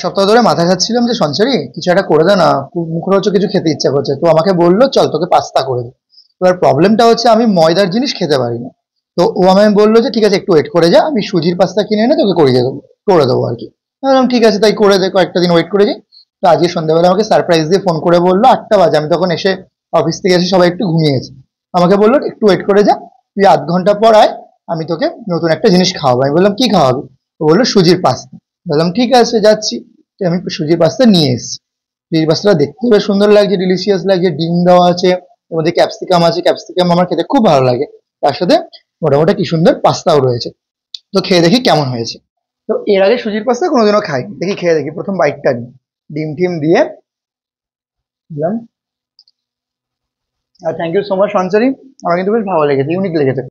সপ্তাহ ধরে মাথা খাচ্ছিলাম যে সঞ্চারী কিছু একটা করে দে না, খুব মুখরোচক কিছু খেতে ইচ্ছা করছে। তো আমাকে বললো চল তোকে পাস্তা করে দে। এবার প্রবলেমটা হচ্ছে আমি ময়দার জিনিস খেতে পারি না। তো ও আমায় বললো যে ঠিক আছে একটু ওয়েট করে যা, আমি সুজির পাস্তা কিনে এনে তোকে করে দেবো আর কি। আমি বললাম ঠিক আছে তাই করে দে, কয়েকটা দিন ওয়েট করে যাই। তো আজকে সন্ধ্যাবেলা আমাকে সারপ্রাইজ দিয়ে ফোন করে বললো 8টা বাজে, আমি তখন এসে অফিস থেকে এসে সবাই একটু ঘুমিয়ে গেছি। আমাকে বললো একটু ওয়েট করে যা, তুই আধ ঘন্টা পর আয়, আমি তোকে নতুন একটা জিনিস খাওয়াবো। আমি বললাম কি খাওয়াবি? ও বললো সুজির পাস্তা। বললাম ঠিক আছে যাচ্ছি। তো আমি সুজির পাস্তা নিয়ে এসেছি। সুজির পাস্তাটা দেখতে বেশ সুন্দর লাগছে, ডিলিশিয়াস লাগছে, ডিম দেওয়া আছে, এর মধ্যে ক্যাপসিকাম আছে, ক্যাপসিকাম আমার খেতে খুব ভালো লাগে। তার সাথে মোটামুটি কি সুন্দর পাস্তাও রয়েছে। তো খেয়ে দেখি কেমন হয়েছে। তো এর আগে সুজির পাস্তা কোনোদিনও খাইনি, দেখি খেয়ে দেখি, প্রথম বাইটটা নিই। ডিম টিম দিয়ে দিলাম। আর থ্যাংক ইউ সো মাচ সঞ্চারী, আমার কিন্তু বেশ ভালো লেগেছে, ইউনিক লেগেছে।